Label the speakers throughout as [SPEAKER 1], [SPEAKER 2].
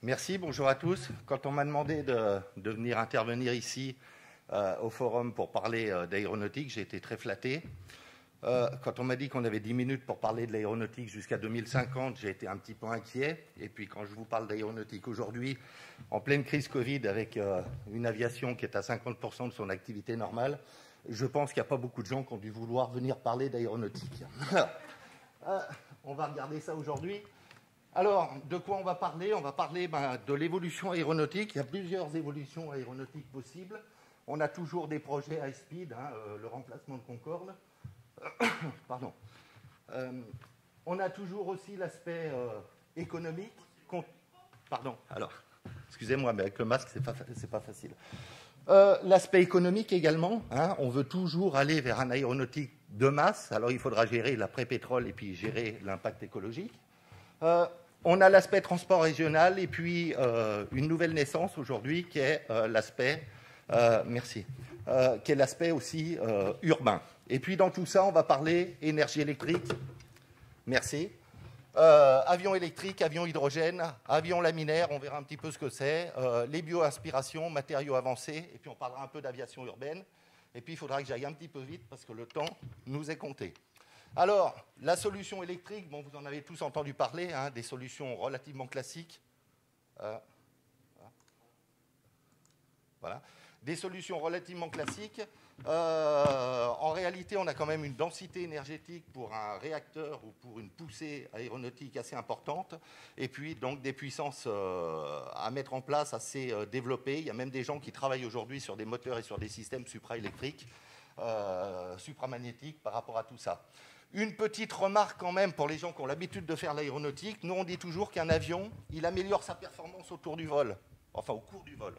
[SPEAKER 1] Merci, bonjour à tous. Quand on m'a demandé de venir intervenir ici au forum pour parler d'aéronautique, j'ai été très flatté. Quand on m'a dit qu'on avait 10 minutes pour parler de l'aéronautique jusqu'à 2050, j'ai été un petit peu inquiet. Et puis quand je vous parle d'aéronautique aujourd'hui, en pleine crise Covid, avec une aviation qui est à 50% de son activité normale, je pense qu'il n'y a pas beaucoup de gens qui ont dû vouloir venir parler d'aéronautique. On va regarder ça aujourd'hui. Alors, de quoi on va parler? On va parler de l'évolution aéronautique. Il y a plusieurs évolutions aéronautiques possibles. On a toujours des projets high speed, le remplacement de Concorde. Pardon. On a toujours aussi l'aspect économique. Pardon, alors, excusez-moi, mais avec le masque, c'est pas facile. L'aspect économique également. On veut toujours aller vers un aéronautique de masse. Alors, il faudra gérer l'après-pétrole et puis gérer l'impact écologique. On a l'aspect transport régional et puis une nouvelle naissance aujourd'hui qui est l'aspect qui est l'aspect aussi urbain. Et puis dans tout ça, on va parler énergie électrique. Merci. Avions électriques, avions hydrogène, avions laminaires, on verra un petit peu ce que c'est. Les bioaspirations, matériaux avancés, et puis on parlera un peu d'aviation urbaine. Et puis il faudra que j'aille un petit peu vite parce que le temps nous est compté. Alors, la solution électrique, bon, vous en avez tous entendu parler, des solutions relativement classiques. Voilà. Des solutions relativement classiques. En réalité, on a quand même une densité énergétique pour un réacteur ou pour une poussée aéronautique assez importante. Et puis, donc, des puissances à mettre en place assez développées. Il y a même des gens qui travaillent aujourd'hui sur des moteurs et sur des systèmes supraélectriques, supramagnétiques par rapport à tout ça. Une petite remarque quand même pour les gens qui ont l'habitude de faire l'aéronautique. Nous, on dit toujours qu'un avion, il améliore sa performance autour du vol, enfin au cours du vol.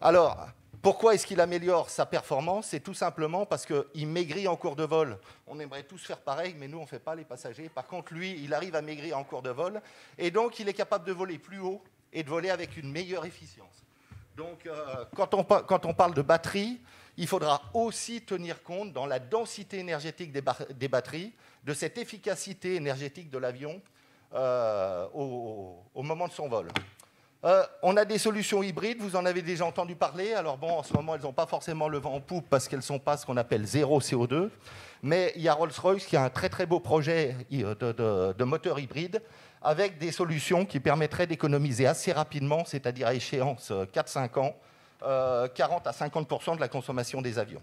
[SPEAKER 1] Alors, pourquoi est-ce qu'il améliore sa performance? C'est tout simplement parce qu'il maigrit en cours de vol. On aimerait tous faire pareil, mais nous, on ne fait pas les passagers. Par contre, lui, il arrive à maigrir en cours de vol. Et donc, il est capable de voler plus haut et de voler avec une meilleure efficience. Donc, quand on parle de batterie, il faudra aussi tenir compte dans la densité énergétique des batteries, de cette efficacité énergétique de l'avion au moment de son vol. On a des solutions hybrides, vous en avez déjà entendu parler. Alors bon, en ce moment, elles n'ont pas forcément le vent en poupe parce qu'elles ne sont pas ce qu'on appelle zéro CO2. Mais il y a Rolls-Royce qui a un très très beau projet de moteur hybride avec des solutions qui permettraient d'économiser assez rapidement, c'est-à-dire à échéance 4-5 ans, 40 à 50% de la consommation des avions.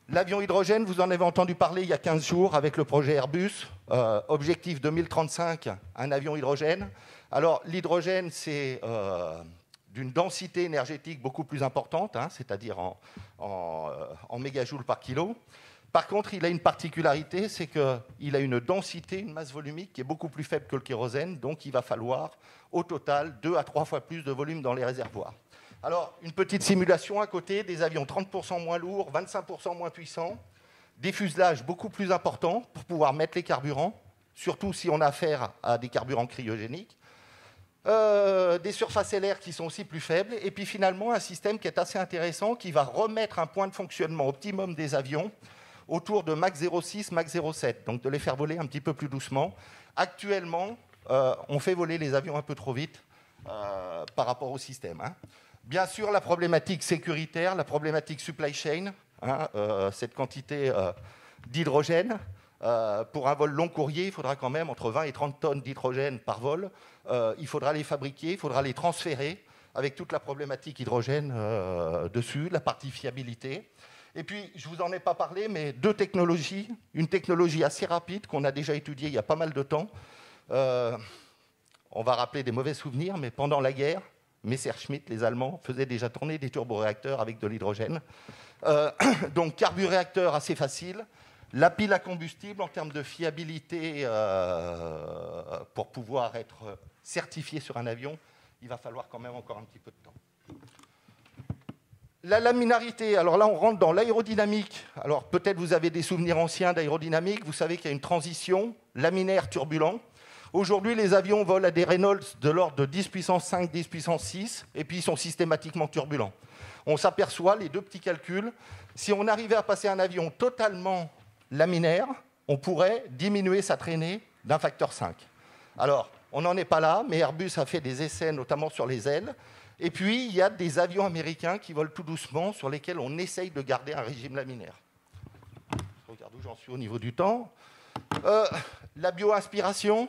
[SPEAKER 1] L'avion hydrogène, vous en avez entendu parler il y a 15 jours avec le projet Airbus. Objectif 2035, un avion hydrogène. Alors, l'hydrogène, c'est d'une densité énergétique beaucoup plus importante, c'est-à-dire en mégajoules par kilo. Par contre, il a une particularité, c'est qu'il a une densité, une masse volumique qui est beaucoup plus faible que le kérosène, donc il va falloir au total 2 à 3 fois plus de volume dans les réservoirs. Alors, une petite simulation à côté, des avions 30% moins lourds, 25% moins puissants, des fuselages beaucoup plus importants pour pouvoir mettre les carburants, surtout si on a affaire à des carburants cryogéniques, des surfaces LR qui sont aussi plus faibles, et puis finalement un système qui est assez intéressant, qui va remettre un point de fonctionnement optimum des avions autour de Mach 0,6, Mach 0,7, donc de les faire voler un petit peu plus doucement. Actuellement, on fait voler les avions un peu trop vite par rapport au système. Bien sûr, la problématique sécuritaire, la problématique supply chain, cette quantité d'hydrogène. Pour un vol long courrier, il faudra quand même entre 20 et 30 tonnes d'hydrogène par vol. Il faudra les fabriquer, il faudra les transférer, avec toute la problématique hydrogène dessus, la partie fiabilité. Et puis, je ne vous en ai pas parlé, mais deux technologies. Une technologie assez rapide qu'on a déjà étudiée il y a pas mal de temps. On va rappeler des mauvais souvenirs, mais pendant la guerre, Messerschmitt, les Allemands, faisaient déjà tourner des turboréacteurs avec de l'hydrogène. Donc, carburéacteur assez facile. La pile à combustible, en termes de fiabilité, pour pouvoir être certifié sur un avion, il va falloir quand même encore un petit peu de temps. La laminarité, alors là on rentre dans l'aérodynamique. Alors peut-être vous avez des souvenirs anciens d'aérodynamique, vous savez qu'il y a une transition laminaire turbulent. Aujourd'hui les avions volent à des Reynolds de l'ordre de 10 puissance 5, 10 puissance 6, et puis ils sont systématiquement turbulents. On s'aperçoit, les deux petits calculs, si on arrivait à passer un avion totalement laminaire, on pourrait diminuer sa traînée d'un facteur 5. Alors, on n'en est pas là, mais Airbus a fait des essais, notamment sur les ailes. Et puis, il y a des avions américains qui volent tout doucement, sur lesquels on essaye de garder un régime laminaire. Je regarde où j'en suis au niveau du temps. La bio-inspiration,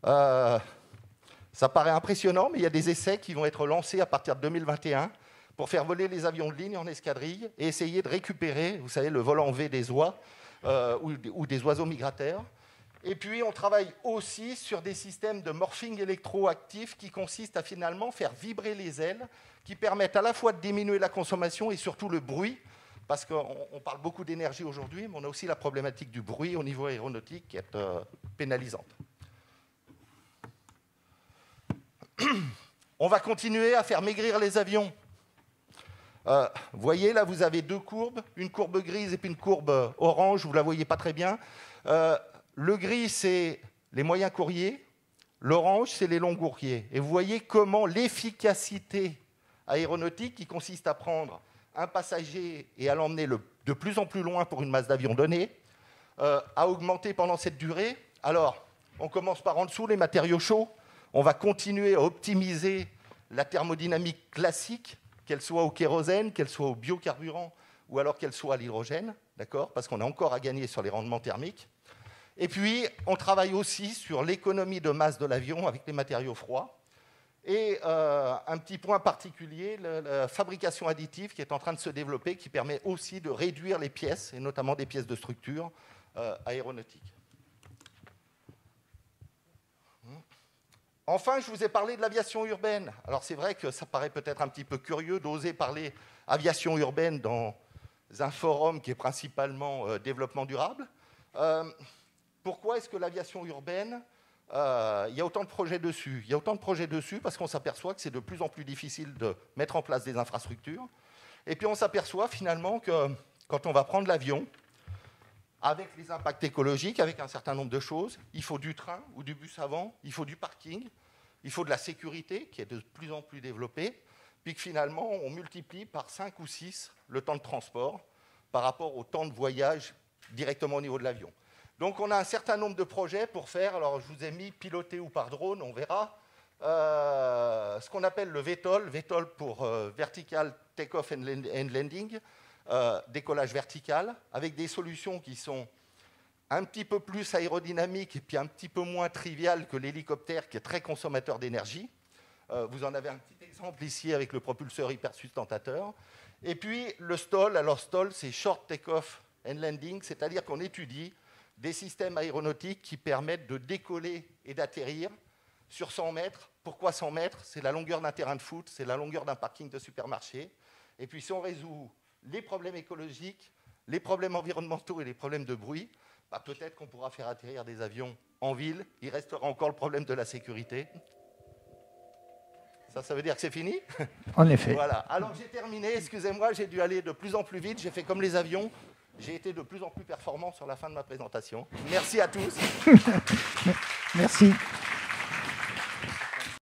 [SPEAKER 1] ça paraît impressionnant, mais il y a des essais qui vont être lancés à partir de 2021 pour faire voler les avions de ligne en escadrille et essayer de récupérer, vous savez, le vol en V des oies ou des oiseaux migrateurs. Et puis, on travaille aussi sur des systèmes de morphing électroactif qui consistent à finalement faire vibrer les ailes, qui permettent à la fois de diminuer la consommation et surtout le bruit, parce qu'on parle beaucoup d'énergie aujourd'hui, mais on a aussi la problématique du bruit au niveau aéronautique qui est pénalisante. On va continuer à faire maigrir les avions. Vous voyez, là, vous avez deux courbes, une courbe grise et puis une courbe orange, vous ne la voyez pas très bien. Le gris, c'est les moyens courriers. L'orange, c'est les longs courriers. Et vous voyez comment l'efficacité aéronautique, qui consiste à prendre un passager et à l'emmener de plus en plus loin pour une masse d'avions donnée, a augmenté pendant cette durée. Alors, on commence par en dessous, les matériaux chauds. On va continuer à optimiser la thermodynamique classique, qu'elle soit au kérosène, qu'elle soit au biocarburant, ou alors qu'elle soit à l'hydrogène, d'accord, parce qu'on a encore à gagner sur les rendements thermiques. Et puis, on travaille aussi sur l'économie de masse de l'avion avec les matériaux froids. Et un petit point particulier, la fabrication additive qui est en train de se développer, qui permet aussi de réduire les pièces, et notamment des pièces de structure aéronautiques. Enfin, je vous ai parlé de l'aviation urbaine. Alors, c'est vrai que ça paraît peut-être un petit peu curieux d'oser parler aviation urbaine dans un forum qui est principalement développement durable. Pourquoi est-ce que l'aviation urbaine, il y a autant de projets dessus? Il y a autant de projets dessus parce qu'on s'aperçoit que c'est de plus en plus difficile de mettre en place des infrastructures. Et puis on s'aperçoit finalement que quand on va prendre l'avion, avec les impacts écologiques, avec un certain nombre de choses, il faut du train ou du bus avant, il faut du parking, il faut de la sécurité qui est de plus en plus développée, puis que finalement on multiplie par 5 ou 6 le temps de transport par rapport au temps de voyage directement au niveau de l'avion. Donc on a un certain nombre de projets pour faire, alors je vous ai mis piloté ou par drone, on verra, ce qu'on appelle le VTOL, VTOL pour Vertical Takeoff and Landing, décollage vertical, avec des solutions qui sont un petit peu plus aérodynamiques et puis un petit peu moins triviales que l'hélicoptère qui est très consommateur d'énergie. Vous en avez un petit exemple ici avec le propulseur hypersustentateur. Et puis le STOL, alors STOL c'est Short Takeoff and Landing, c'est-à-dire qu'on étudie des systèmes aéronautiques qui permettent de décoller et d'atterrir sur 100 mètres. Pourquoi 100 mètres? C'est la longueur d'un terrain de foot, c'est la longueur d'un parking de supermarché. Et puis si on résout les problèmes écologiques, les problèmes environnementaux et les problèmes de bruit, bah peut-être qu'on pourra faire atterrir des avions en ville. Il restera encore le problème de la sécurité. Ça veut dire que c'est fini?
[SPEAKER 2] En effet.
[SPEAKER 1] Voilà. Alors j'ai terminé, excusez-moi, j'ai dû aller de plus en plus vite, j'ai fait comme les avions. J'ai été de plus en plus performant sur la fin de ma présentation. Merci à tous.
[SPEAKER 2] Merci.